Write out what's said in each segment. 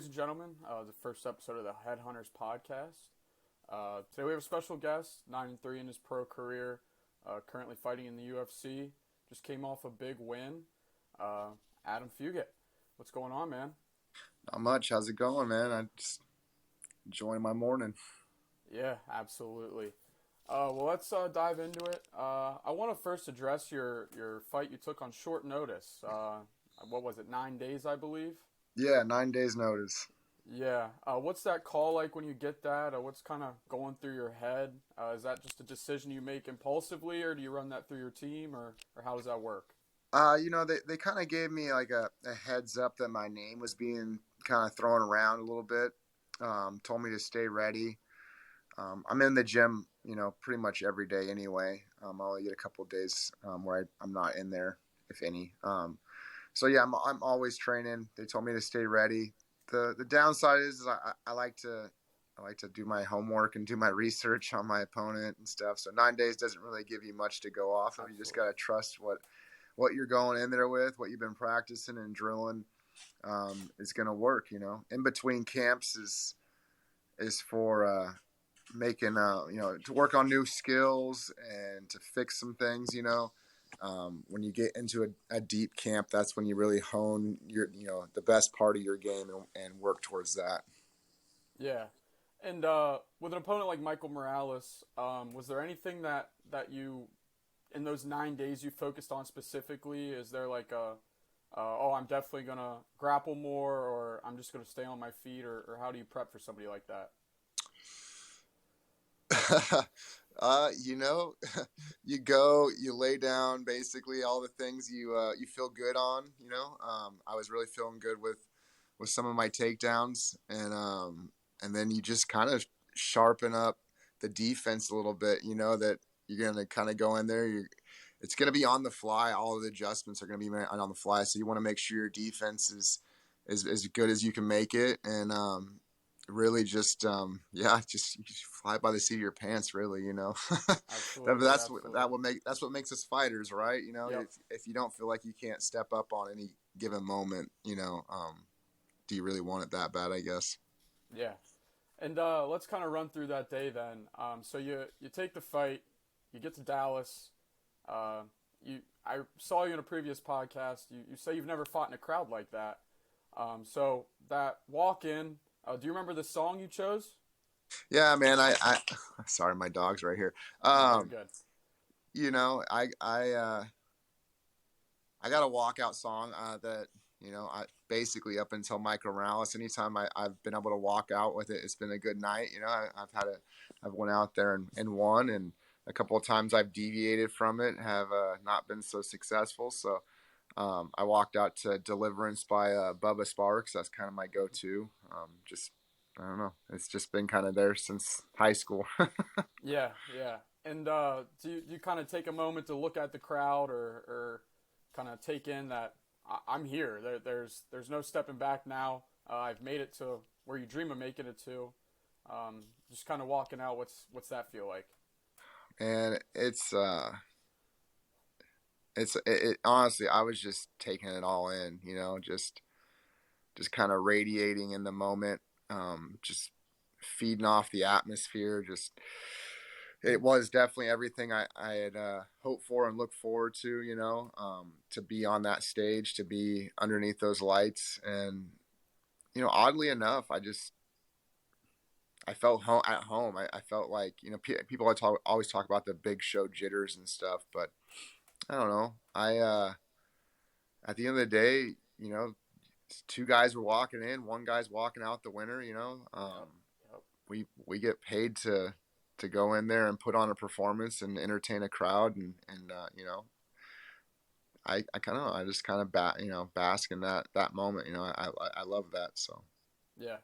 ladies and gentlemen. The first episode of the Headhunters podcast. Today we have a special guest, 9-3 in his pro career, currently fighting in the UFC. Just came off a big win. Adam Fugitt. What's going on, man? Not much. How's it going, man? I just enjoying my morning. Yeah, absolutely. Well, let's dive into it. I want to first address your fight you took on short notice. What was it, 9 days, I believe? Yeah, 9 days notice. Yeah. What's that call like when you get that? What's kind of going through your head? Is that just a decision you make impulsively, or do you run that through your team, or how does that work? They kind of gave me like a heads up that my name was being kind of thrown around a little bit. Told me to stay ready. I'm in the gym, pretty much every day anyway. I only get a couple of days where I'm not in there, if any. So yeah, I'm always training. They told me to stay ready. The downside is I like to do my homework and do my research on my opponent and stuff. So 9 days doesn't really give you much to go off of. You just Absolutely. gotta trust what you're going in there with, what you've been practicing and drilling is gonna work. In between camps is for making to work on new skills and to fix some things. When you get into a deep camp, that's when you really hone the best part of your game and work towards that. Yeah. And with an opponent like Michael Morales, was there anything that you in those 9 days you focused on specifically? Is there like oh, I'm definitely gonna grapple more, or I'm just gonna stay on my feet, or how do you prep for somebody like that? You know, you lay down basically all the things you feel good on. I was really feeling good with some of my takedowns, and then you just kind of sharpen up the defense a little bit. That you're gonna kind of go in there. It's gonna be on the fly. All of the adjustments are gonna be on the fly. So you want to make sure your defense is as good as you can make it, and really just you just fly by the seat of your pants, really. Absolutely, absolutely. That's what makes us fighters, right? Yep. If you don't feel like you can't step up on any given moment, do you really want it that bad, I guess? Yeah. And let's kind of run through that day then. So you take the fight, you get to Dallas. Uh, I saw you in a previous podcast. You say you've never fought in a crowd like that. So that walk in. Do you remember the song you chose? Yeah, man. I sorry, my dog's right here. No, you're um good. you know I got a walkout song that I basically up until Michael Morales, anytime I've been able to walk out with it, it's been a good night. I've went out there and won, and a couple of times I've deviated from it, have not been so successful. So I walked out to Deliverance by Bubba Sparks. That's kind of my go-to. Just I don't know. It's just been kind of there since high school. Yeah, yeah. And do you kind of take a moment to look at the crowd, or kind of take in that I'm here? There's no stepping back now. I've made it to where you dream of making it to. Just kind of walking out. What's that feel like? And honestly, I was just taking it all in, just kind of radiating in the moment, just feeding off the atmosphere. Just it was definitely everything I had hoped for and looked forward to. To be on that stage, to be underneath those lights, and oddly enough, I felt at home. I felt like people always talk about the big show jitters and stuff, but I don't know. At the end of the day, two guys were walking in, one guy's walking out the winner. Yep, yep. We get paid to go in there and put on a performance and entertain a crowd, and I kind of I just kind of bask in that moment. I love that. So Yeah.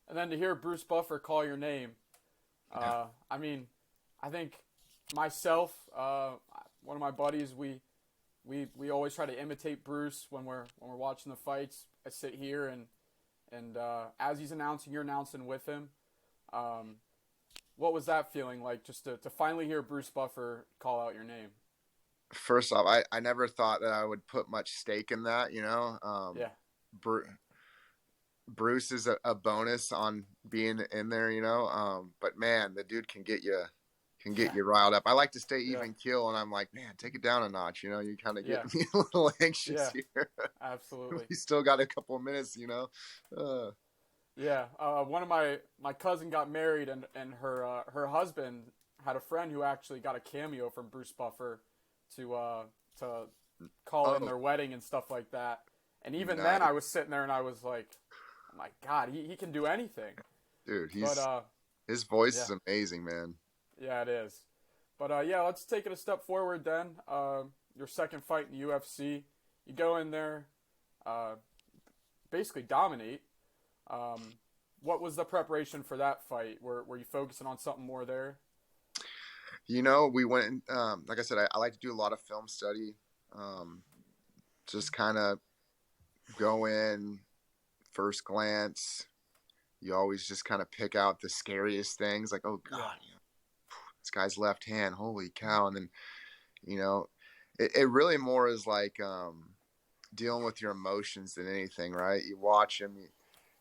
And then to hear Bruce Buffer call your name, yeah. I mean, I think myself, one of my buddies, we always try to imitate Bruce when we're watching the fights. I sit here and as he's announcing, you're announcing with him. Um, what was that feeling like, just to finally hear Bruce Buffer call out your name? First off, I never thought that I would put much stake in that. Yeah, Bru- Bruce is a bonus on being in there, you know. But man, the dude can get Yeah, you riled up. I like to stay yeah, even keel, and I'm like, man, take it down a notch. You know, you kind of yeah, get me a little anxious yeah, here. absolutely. We still got a couple of minutes, you know. Uh, Yeah, one of my cousin got married, and her husband had a friend who actually got a cameo from Bruce Buffer to call in oh, their wedding and stuff like that. And even then, nice, I was sitting there and I was like, "Oh my God, he can do anything." dude. But His voice yeah, is amazing, man. yeah, it is. But yeah, let's take it a step forward then. Your second fight in the UFC, you go in there, uh, basically dominate. Um, what was the preparation for that fight? Were you focusing on something more there? You know, we went. Like I said, I like to do a lot of film study. Um, just kind of go in first glance. You always just kind of pick out the scariest things, like, oh Yeah, god, you know, this guy's left hand, holy cow. And then, you know, it really more is like dealing with your emotions than anything, right? You watch him,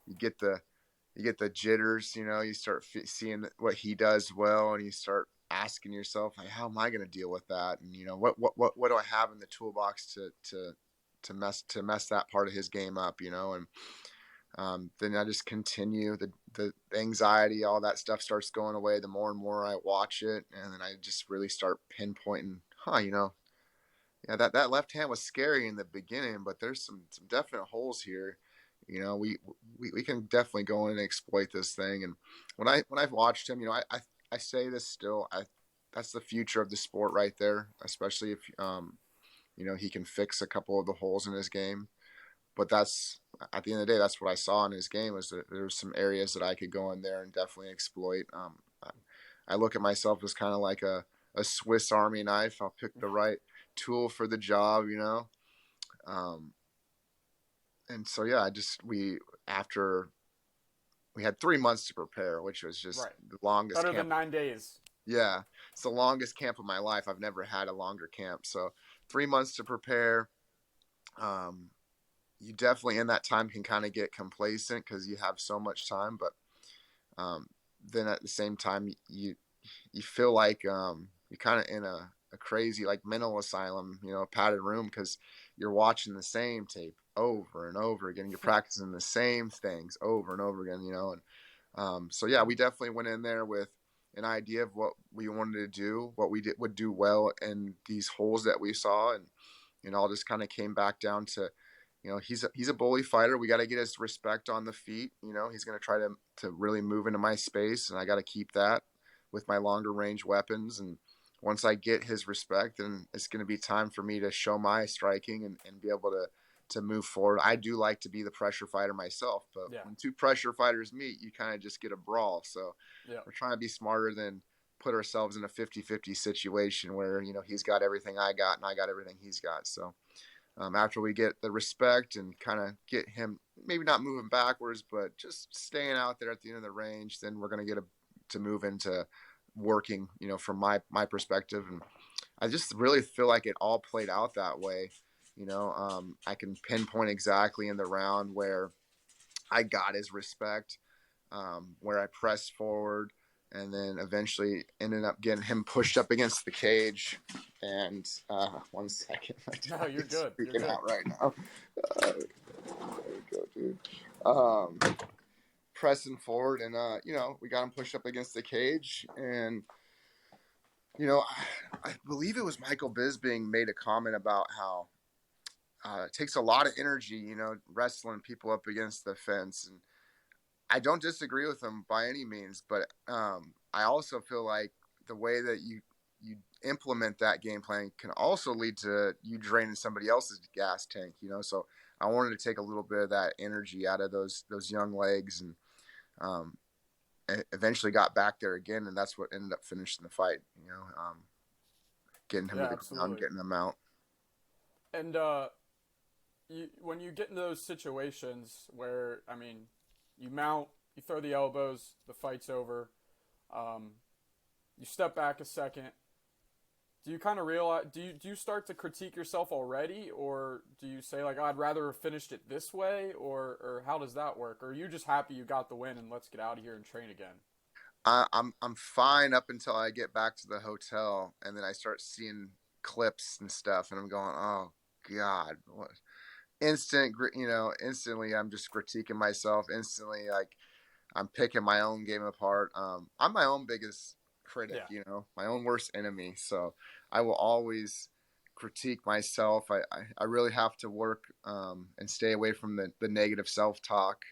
you get the jitters, you know, you start seeing what he does well, and you start asking yourself, like, how am I going to deal with that? And you know, what do I have in the toolbox to mess that part of his game up, you know? And then I just continue the anxiety, all that stuff starts going away the more and more I watch it, and then I just really start pinpointing, you know, yeah, that left hand was scary in the beginning, but there's some definite holes here. You know, we can definitely go in and exploit this thing. And when I've watched him, you know, I say this still, I that's the future of the sport right there, especially if you know, he can fix a couple of the holes in his game. But that's at the end of the day, that's what I saw in his game, was that there was some areas that I could go in there and definitely exploit. I look at myself as kind of like a Swiss Army knife. I'll pick the right tool for the job, you know. Um, and so yeah, I just after we had 3 months to prepare, which was just right. the longest Better than camp. 9 days. Yeah, it's the longest camp of my life. I've never had a longer camp. So 3 months to prepare. Um, you definitely in that time can kind of get complacent because you have so much time, but um, then at the same time you feel like you're kind of in a crazy like mental asylum, you know, a padded room, because you're watching the same tape over and over again. You're practicing the same things over and over again, you know. And so yeah, we definitely went in there with an idea of what we wanted to do, what would do well in these holes that we saw, and you know, all just kind of came back down to, you know, he's a bully fighter. We got to get his respect on the feet. You know, he's going to try to really move into my space, and I got to keep that with my longer range weapons. And once I get his respect, then it's going to be time for me to show my striking and be able to move forward. I do like to be the pressure fighter myself, but Yeah, when two pressure fighters meet, you kind of just get a brawl. So yeah, we're trying to be smarter than put ourselves in a 50-50 situation where, you know, he's got everything I got and I got everything he's got. So after we get the respect and kind of get him maybe not moving backwards, but just staying out there at the end of the range, then we're going to get to move into working, you know, from my perspective. And I just really feel like it all played out that way. You know, I can pinpoint exactly in the round where I got his respect, where I pressed forward, and then eventually ended up getting him pushed up against the cage. And 1 second, my no, dog you're is good. You're freaking good. out right now. There we go, dude. Um, Pressing forward, and you know, we got him pushed up against the cage, and you know, I believe it was Michael Bisping made a comment about how it takes a lot of energy, you know, wrestling people up against the fence. And I don't disagree with him by any means, but I also feel like the way that you implement that game plan can also lead to you draining somebody else's gas tank. You know, so I wanted to take a little bit of that energy out of those young legs, and um, eventually got back there again, and that's what ended up finishing the fight. You know, getting him to Yeah, the ground, absolutely. getting him out. And when you get into those situations where, I mean, you mount, you throw the elbows, the fight's over. Um, you step back a second. do you kind of realize, do you start to critique yourself already, or do you say like, oh, I'd rather have finished it this way, or how does that work? Or are you just happy you got the win and let's get out of here and train again? I'm fine up until I get back to the hotel, and then I start seeing clips and stuff, and I'm going, oh God, what instantly I'm just critiquing myself instantly. Like I'm picking my own game apart. I'm my own biggest critic, Yeah, my own worst enemy. So I will always critique myself. I really have to work and stay away from the negative self talk.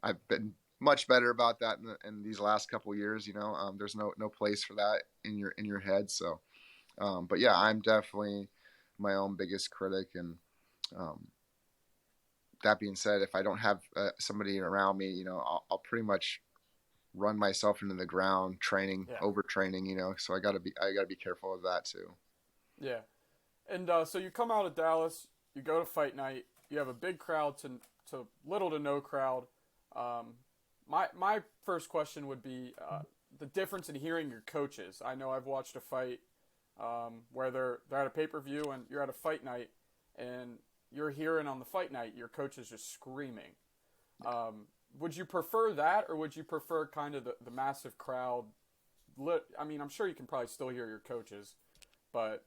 I've been much better about that in these last couple of years. There's no place for that in your head. So, but yeah, I'm definitely my own biggest critic. And um, that being said, if I don't have somebody around me, I'll pretty much run myself into the ground training, yeah, overtraining. So I gotta be careful of that too. yeah. And so you come out of Dallas, you go to fight night, you have a big crowd to little to no crowd. Um, my first question would be the difference in hearing your coaches. I know I've watched a fight where they're at a pay per view and you're at a fight night, and you're hearing on the fight night your coach is just screaming. Would you prefer that, or would you prefer kind of the massive crowd? I mean, I'm sure you can probably still hear your coaches, but a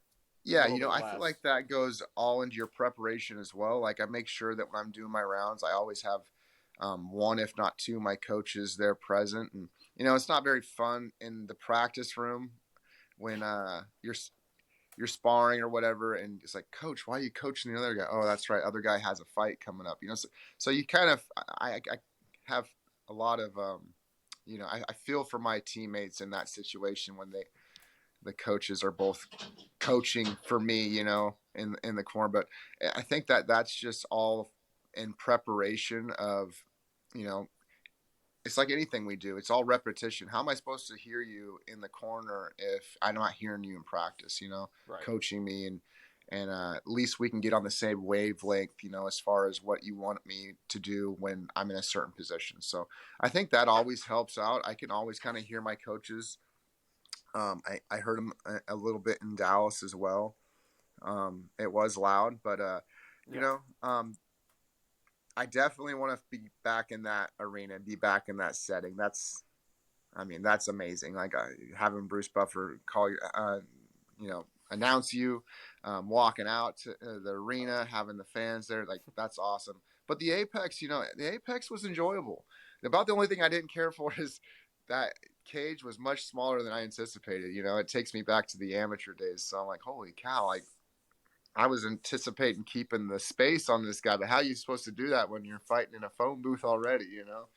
Yeah, little bit I feel less. like that goes all into your preparation as well. Like I make sure that when I'm doing my rounds, I always have one, if not two, my coaches there present. And it's not very fun in the practice room when you're sparring or whatever, and it's like, coach, why are you coaching the other guy? Oh, that's right, other guy has a fight coming up. So you kind of I have a lot of I feel for my teammates in that situation when the coaches are both coaching for me, in the corner. But I think that's just all in preparation of, you know, it's like anything we do. It's all repetition. How am I supposed to hear you in the corner if I'm not hearing you in practice? Right. Coaching me and at least we can get on the same wavelength. As far as what you want me to do when I'm in a certain position. So I think that always helps out. I can always kind of hear my coaches. I heard them a little bit in Dallas as well. It was loud, but you Yeah. know, um, I definitely want to be back in that arena and be back in that setting. That's amazing. Like having Bruce Buffer call you, announce you, walking out to the arena, having the fans there, like that's awesome. But the Apex was enjoyable. About the only thing I didn't care for is that cage was much smaller than I anticipated. It takes me back to the amateur days. So I'm like, holy cow! Like I was anticipating keeping the space on this guy, but how are you supposed to do that when you're fighting in a phone booth already?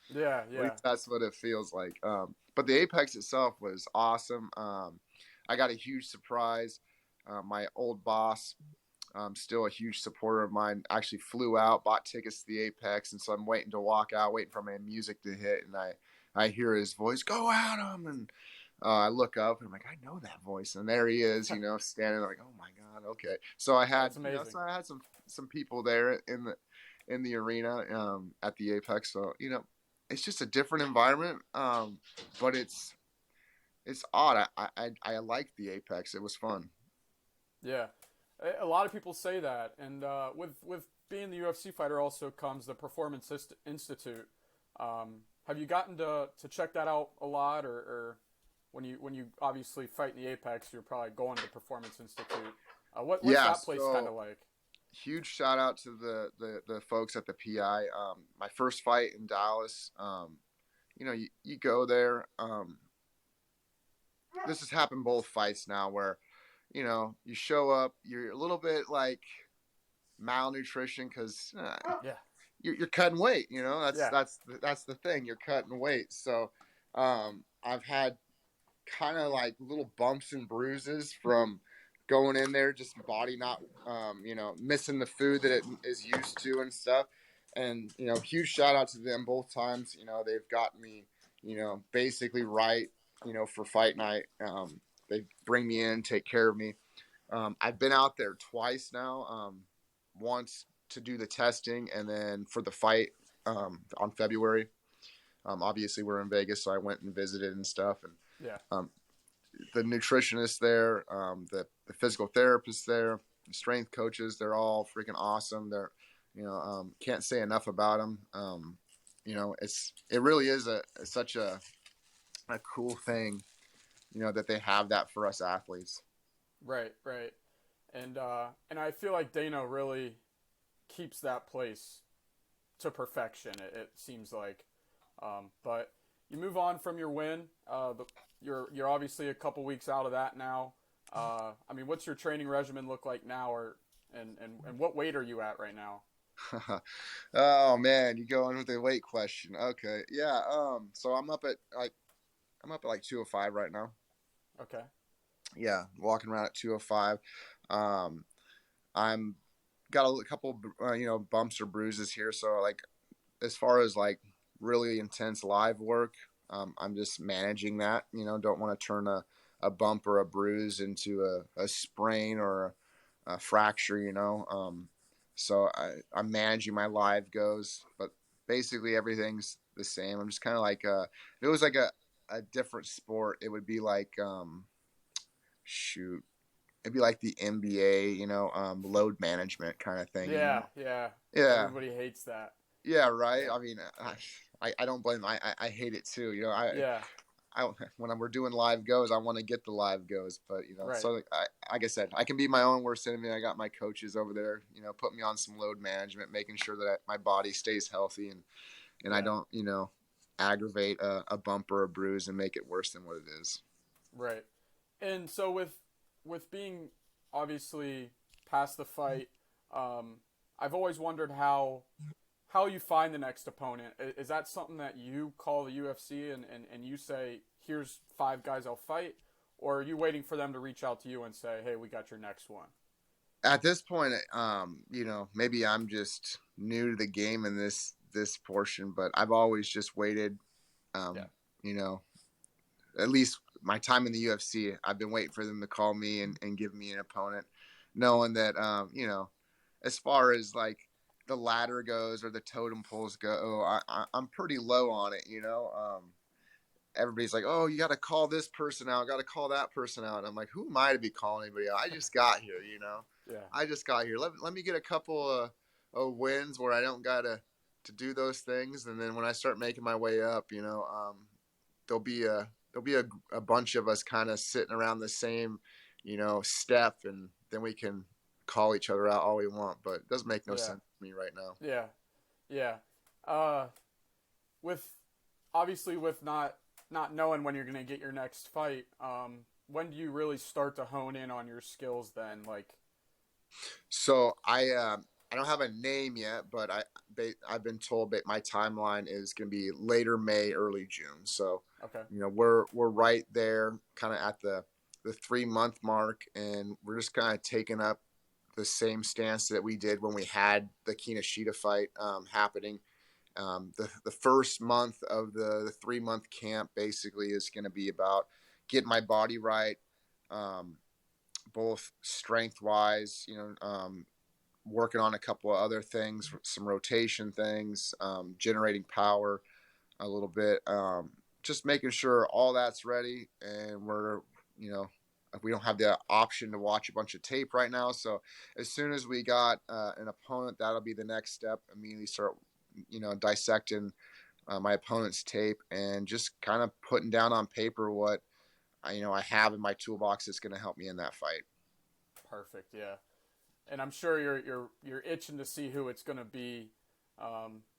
Yeah. At Yeah. least that's what it feels like. But the Apex itself was awesome. I got a huge surprise. My old boss, still a huge supporter of mine, actually flew out, bought tickets to the Apex, and so I'm waiting to walk out, waiting for my music to hit, and I hear his voice, "Go at him!" And I look up and I'm like, I know that voice, and there he is, standing there like, oh my god, okay. So I had, That's amazing. some people there in the arena at the Apex. So it's just a different environment, but it's odd. I like the Apex. It was fun. Yeah. A lot of people say that, and with being the UFC fighter also comes the Performance Institute. Have you gotten to check that out a lot, or when you obviously fight in the Apex, you're probably going to the Performance Institute. What's Yeah. that place kind So of like? huge shout out to the folks at the PI. My first fight in Dallas. You go there. This has happened both fights now where you show up, you're a little bit like malnutrition because Yeah. you're cutting weight. That's Yeah. that's the thing. You're cutting weight. So I've had kind of like little bumps and bruises from going in there, just body not missing the food that it is used to and stuff. And huge shout out to them both times. They've got me basically right for fight night. They bring me in, take care of me. I've been out there twice now. Once to do the testing, and then for the fight on February. Obviously, we're in Vegas, so I went and visited and stuff. And Yeah. um, the nutritionist there, the physical therapist there, the strength coaches. They're all freaking awesome. They're, can't say enough about them. It really is such a cool thing, that they have that for us athletes. Right, right. And I feel like Dana really keeps that place to perfection. It seems like, but you move on from your win. You're obviously a couple weeks out of that now. I mean, what's your training regimen look like now, and what weight are you at right now? Oh man, you go in with a weight question. Okay, yeah. So I'm up at like 205 right now. Okay. Yeah, walking around at 205. Um, I'm got a couple bumps or bruises here. So like as far as like really intense live work, I'm just managing that. Don't want to turn a bump or a bruise into a sprain or a fracture. So I'm managing my live goes, but basically everything's the same. I'm just kind of like if it was like a different sport, it would be like shoot, it'd be like the NBA, load management kind of thing. Yeah, yeah. Yeah, Everybody hates that. yeah, right. Yeah, I mean, I don't blame them. I hate it too. yeah. When we're doing live goes, I want to get the live goes, but Right. so like I said, I can be my own worst enemy. I got my coaches over there, put me on some load management, making sure that my body stays healthy and I Yeah. don't, aggravate a bump or a bruise and make it worse than what it is. Right. And so with being obviously past the fight, I've always wondered how you find the next opponent. Is that something that you call the UFC and you say, here's 5 guys I'll fight? Or are you waiting for them to reach out to you and say, hey, we got your next one? At this point, maybe I'm just new to the game in this portion, but I've always just waited. Yeah. Um, you know, at least my time in the UFC, I've been waiting for them to call me and give me an opponent, knowing that as far as like the ladder goes or the totem poles go, I'm pretty low on it. Everybody's like, "Oh, you got to call this person out, got to call that person out." And I'm like, "Who am I to be calling anybody out? I just got here. Yeah. I just got here. Let me get a couple of wins where I don't gotta do those things, and then when I start making my way up, there'll be a bunch of us kind of sitting around the same, step, and then we can call each other out all we want. But it doesn't make no Yeah. sense to me right now. Yeah. Yeah. Uh, with obviously with not knowing when you're gonna get your next fight, when do you really start to hone in on your skills then? Like, So I don't have a name yet, but I've been told that my timeline is going to be later May, early June. So okay. we're right there, kind of at the 3 month mark, and we're just kind of taking up the same stance that we did when we had the Kinoshita fight happening. The first month of the 3 month camp basically is going to be about getting my body right, um, both strength wise, working on a couple of other things, some rotation things, generating power a little bit, just making sure all that's ready. And we don't have the option to watch a bunch of tape right now. So as soon as we got an opponent, that'll be the next step. Immediately start, dissecting my opponent's tape and just kind of putting down on paper what I have in my toolbox that's going to help me in that fight. Perfect. Yeah. And I'm sure you're itching to see who it's gonna be.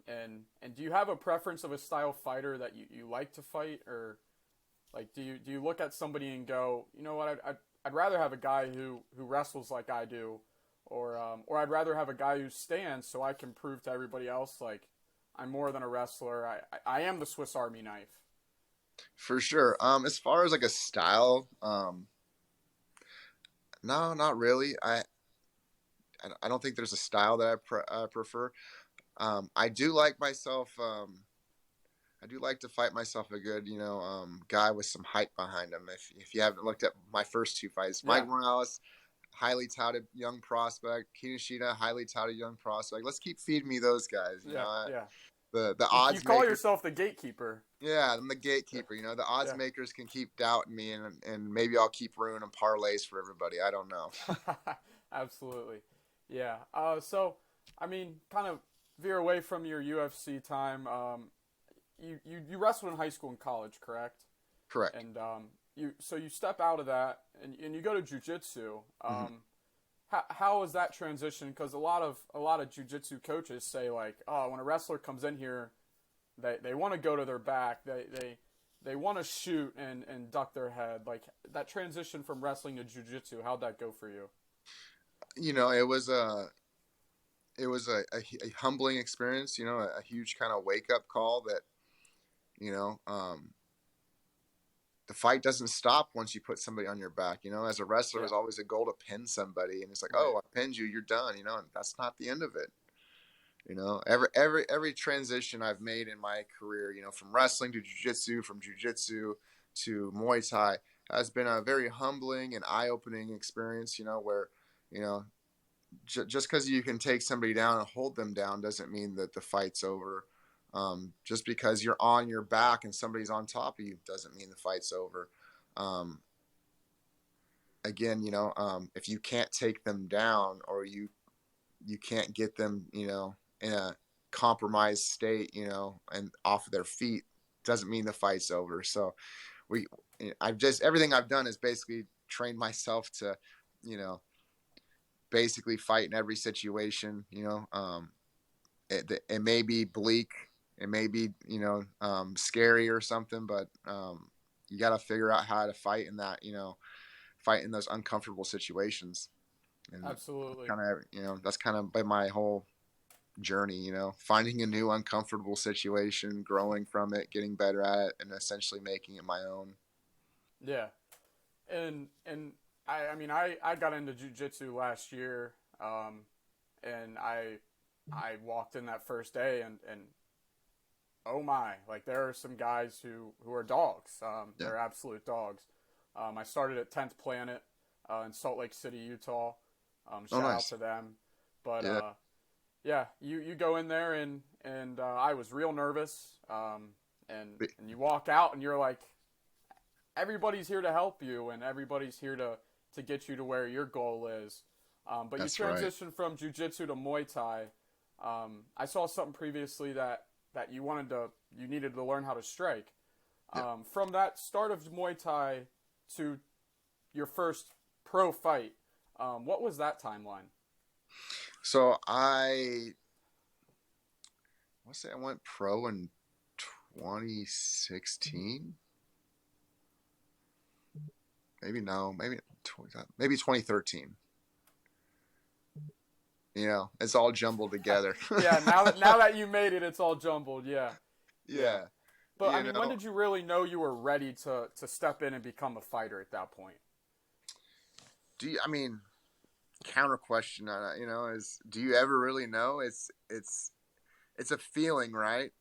And do you have a preference of a style fighter that you like to fight, or like do you look at somebody and go, you know what, I'd rather have a guy who wrestles like I do, or I'd rather have a guy who stands so I can prove to everybody else like I'm more than a wrestler. I am the Swiss Army knife. For sure. As far as like a style, no, not really. I don't think there's a style that I prefer. I do like myself. I do like to fight myself a good, guy with some hype behind him. If you haven't looked at my first 2 fights, Mike Yeah. Morales, highly touted young prospect. Kinoshita, highly touted young prospect. Let's keep feeding me those guys. Yeah. Yeah. The You odds call makers. yourself the gatekeeper. Yeah, I'm the gatekeeper. The odds Yeah. makers can keep doubting me, and maybe I'll keep ruining parlays for everybody. I don't know. Absolutely. Yeah. So, I mean, kind of veer away from your UFC time. You wrestled in high school and college, correct? Correct. And you step out of that and you go to jujitsu. Hmm. How is that transition? Because a lot of jujitsu coaches say like, oh, when a wrestler comes in here, they want to go to their back. They want to shoot and duck their head. Like that transition from wrestling to jujitsu. How'd that go for you? It was a humbling experience. A huge kind of wake up call that you know um, the fight doesn't stop once you put somebody on your back. As a wrestler, Yeah. there's always a goal to pin somebody, and it's like, Right. oh, I pinned you, you're done. And that's not the end of it. Every transition I've made in my career, from wrestling to jujitsu, from jujitsu to Muay Thai, has been a very humbling and eye-opening experience. Where you know just because you can take somebody down and hold them down doesn't mean that the fight's over. Just because you're on your back and somebody's on top of you doesn't mean the fight's over. Um, Again, if you can't take them down, or you can't get them, in a compromised state, and off of their feet, doesn't mean the fight's over. So we, I've just everything I've done is basically trained myself to, you know, basically fight in every situation. It may be bleak, it may be scary or something, but you got to figure out how to fight in that, fight in those uncomfortable situations. And Absolutely. that's kind of by my whole journey, finding a new uncomfortable situation, growing from it, getting better at it, and essentially making it my own. Yeah. And I mean I got into jujitsu last year, and I walked in that first day and oh my, like there are some guys who are dogs. Yeah. They're absolute dogs. I started at 10th Planet in Salt Lake City, Utah. Oh, Shout out nice. to them. But Yeah. yeah, you go in there and I was real nervous. And you walk out and you're like, everybody's here to help you and everybody's here to get you to where your goal is. But you That's right. transition from jujitsu to Muay Thai. I saw something previously that you needed to learn how to strike. Yeah. From that start of Muay Thai to your first pro fight, what was that timeline? So let's say I went pro in 2016. Maybe no, maybe 2013. It's all jumbled together. Yeah, now that you made it, it's all jumbled. Yeah, yeah. Yeah. But I You mean, when know, did you really know you were ready to step in and become a fighter at that point? I mean, counter question, is, do you ever really know? It's a feeling, right?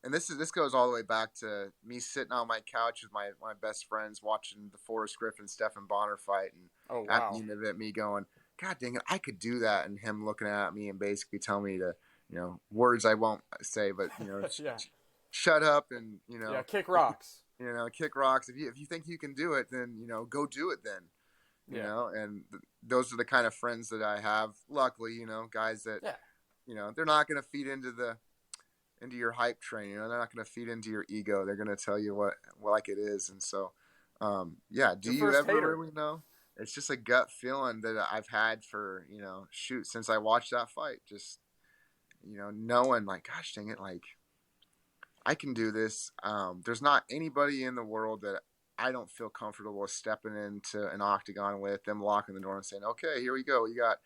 And this goes all the way back to me sitting on my couch with my best friends watching the Forrest Griffin Stephen Bonner fight, and Oh at the wow. end of it, me going, God dang it, I could do that, and him looking at me and basically telling me to, words I won't say, but Yeah, shut up and yeah. Kick rocks. kick rocks. If you think you can do it, then go do it then. Yeah, And those are the kind of friends that I have. Luckily, guys that yeah. they're not going to feed into your hype train. They're not going to feed into your ego. They're going to tell you what like it is. And so, yeah. Do Your you first ever hater. really know? It's just a gut feeling that I've had for shoot, since I watched that fight. Just knowing like, gosh dang it, like I can do this. There's not anybody in the world that I don't feel comfortable stepping into an octagon with, them locking the door and saying, okay, here we go. You got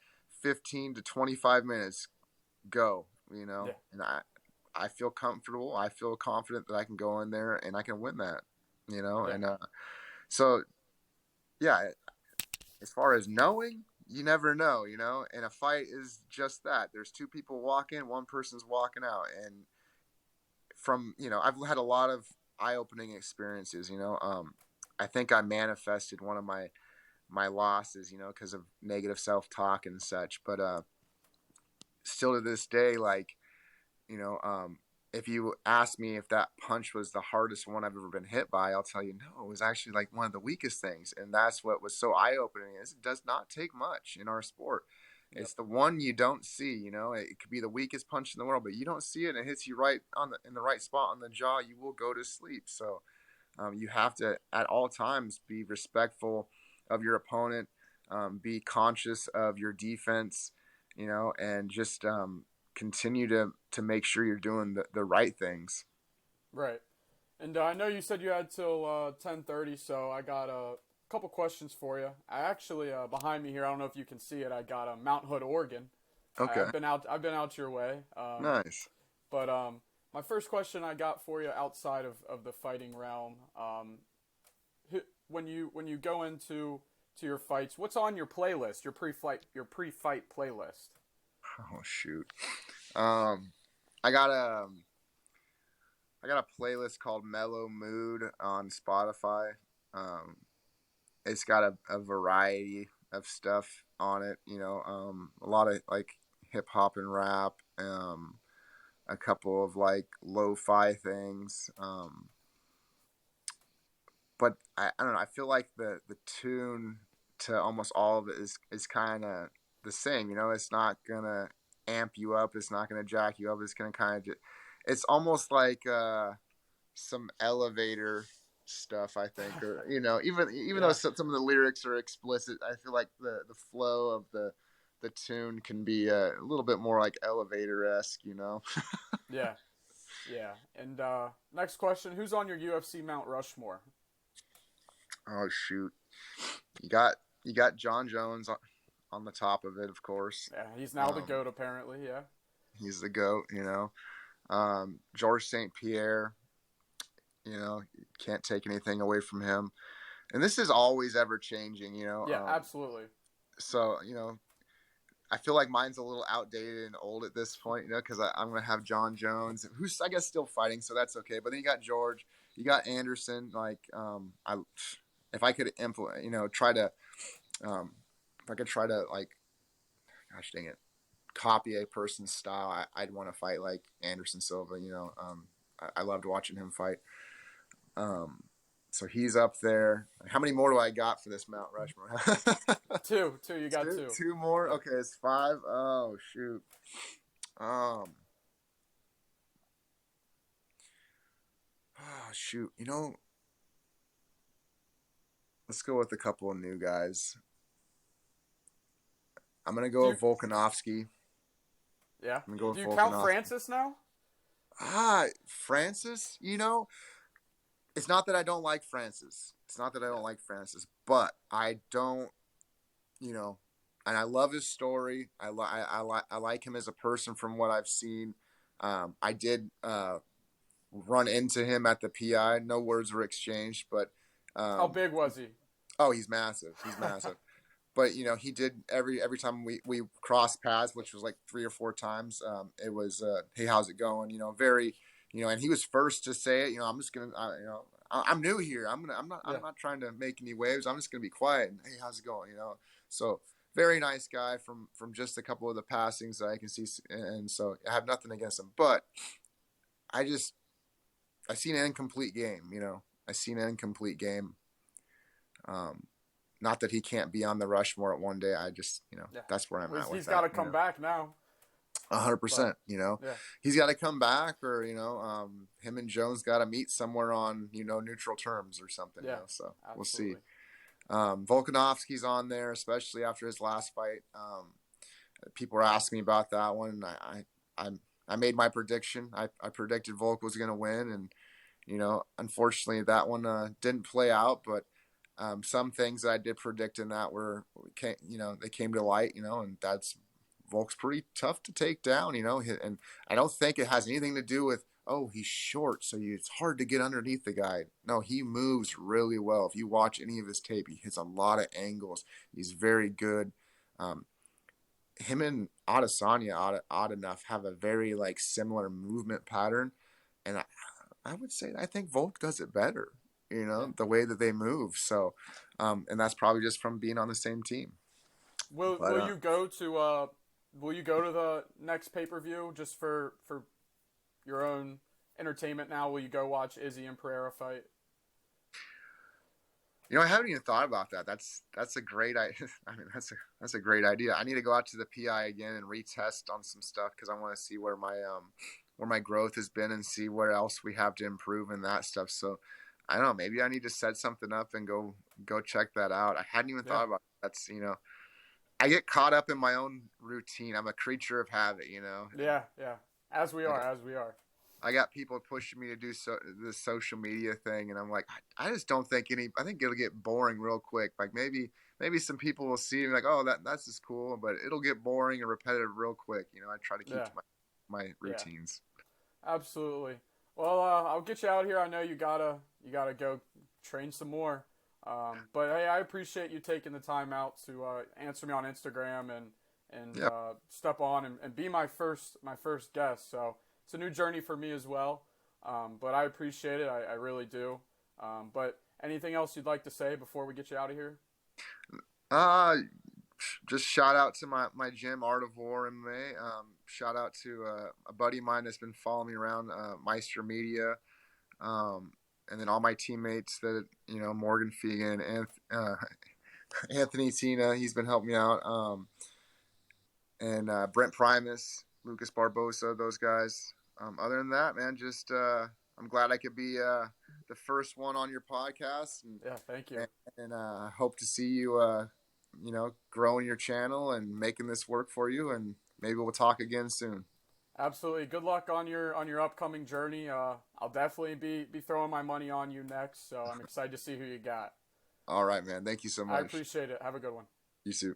15 to 25 minutes. Go, Yeah, and I feel comfortable. I feel confident that I can go in there and I can win that, yeah. and so yeah, as far as knowing, you never know, and a fight is just that. There's two people walking, one person's walking out. And from, I've had a lot of eye-opening experiences. I think I manifested one of my losses, because of negative self-talk and such, but still to this day, like, you know, um, if you ask me if that punch was the hardest one I've ever been hit by, I'll tell you no. It was actually like one of the weakest things, and that's what was so eye opening. Is it does not take much in our sport. Yep. It's the one you don't see. You know, it could be the weakest punch in the world, but you don't see it, and it hits you right on in the right spot on the jaw. You will go to sleep. So you have to at all times be respectful of your opponent, be conscious of your defense, you know, and just continue to make sure you're doing the right things. Right. And I know you said you had till 10:30, so I got a couple questions for you. I actually behind me here, I don't know if you can see it. I got a Mount Hood, Oregon. Okay. I've been out your way. Nice. But my first question I got for you outside of the fighting realm, when you go into your fights, what's on your playlist? Your pre-fight playlist. Oh shoot. Um, I got a I got a playlist called Mellow Mood on Spotify. Um, it's got a variety of stuff on it. You know, a lot of like hip hop and rap. A couple of like lo-fi things. But I don't know. I feel like the tune to almost all of it is kind of the same. You know, it's not gonna amp you up. It's not gonna jack you up. It's gonna kind of. It's almost like some elevator stuff. I think, or you know, even though Yeah. some of the lyrics are explicit, I feel like the flow of the tune can be a little bit more like elevator esque. You know. Yeah. Yeah. And next question: who's on your UFC Mount Rushmore? Oh shoot, you got John Jones on the top of it, of course. Yeah, he's now the goat apparently. Yeah. He's the GOAT, you know. George St. Pierre, you know, can't take anything away from him. And this is always ever changing, you know. Yeah, absolutely. So, you know, I feel like mine's a little outdated and old at this point, you know, because I'm going to have John Jones, who's, I guess, still fighting, so that's okay. But then you got George, you got Anderson. Like, if I could implement, you know, if I could try to, like, gosh dang it, copy a person's style, I'd want to fight like Anderson Silva. You know, I loved watching him fight. So he's up there. How many more do I got for this Mount Rushmore? Two. You got two, two. two more. Yeah. Okay, it's five. Oh shoot. Oh shoot. You know, let's go with a couple of new guys. I'm gonna Do go you with Volkanovski. yeah? I'm gonna go Do with you count Volkanovski. Francis now? Francis. You know, it's not that I don't like Francis. It's not that I Yeah. don't like Francis, but I don't, you know, and I love his story. I like him as a person from what I've seen. I did run into him at the PI. No words were exchanged, but How big was he? oh, he's massive. He's massive. But you know, he did every time we crossed paths, which was like 3 or 4 times. It was hey, how's it going? You know, very, you know, and he was first to say it. You know, I'm just gonna, you know, I'm new here. Yeah. I'm not trying to make any waves. I'm just gonna be quiet. And, hey, how's it going? You know, so very nice guy from just a couple of the passings that I can see, and so I have nothing against him. But I just I seen an incomplete game. You know, I seen an incomplete game. Um, Not that he can't be on the Rushmore at one day. I just, you know, Yeah. that's where I'm Well, at with he's got that. to You come know, back now. 100%. But You know, yeah. he's got to come back, or you know, him and Jones got to meet somewhere on neutral terms or something. You Yeah. know, so we'll see. Absolutely. Volkanovski's on there, especially after his last fight. People were asking me about that one. And I made my prediction. I predicted Volk was going to win, and unfortunately that one didn't play out, but some things that I did predict in that they came to light, and that's Volk's pretty tough to take down, and I don't think it has anything to do with, oh, he's short, so it's hard to get underneath the guy. No, he moves really well. If you watch any of his tape, he hits a lot of angles. He's very good. Him and Adesanya, odd enough, have a very similar movement pattern, and I would say I think Volk does it better. Yeah. The way that they move. So, and that's probably just from being on the same team. Will But Will you go to Will you go to the next pay-per-view just for your own entertainment now? Will you go watch Izzy and Pereira fight? I haven't even thought about that. That's a great I mean that's a great idea. I need to go out to the PI again and retest on some stuff because I want to see where my growth has been and see where else we have to improve in that stuff. So I don't know, maybe I need to set something up and go check that out. I hadn't even thought about it. That's I get caught up in my own routine. I'm a creature of habit, Yeah, yeah. As we are. I got people pushing me to do this social media thing, and I'm like, I just don't think I think it'll get boring real quick. Like maybe some people will see and like, oh, that's just cool, but it'll get boring and repetitive real quick. I try to keep to my routines. Yeah, absolutely. Well, I'll get you out here. I know you gotta go train some more. But hey, I appreciate you taking the time out to answer me on Instagram and step on and be my first guest. So it's a new journey for me as well. But I appreciate it. I really do. But anything else you'd like to say before we get you out of here? Just shout out to my gym, Art of War MMA. Shout out to a buddy of mine that's been following me around, Meister Media. And then all my teammates that, Morgan Fegan, and Anthony Tina, he's been helping me out. And Brent Primus, Lucas Barbosa, those guys. Other than that, man, just I'm glad I could be the first one on your podcast. And, yeah, thank you. And I hope to see you, growing your channel and making this work for you. And maybe we'll talk again soon. Absolutely. Good luck on your upcoming journey. I'll definitely be throwing my money on you next. So I'm excited to see who you got. All right, man. Thank you so much. I appreciate it. Have a good one. You too.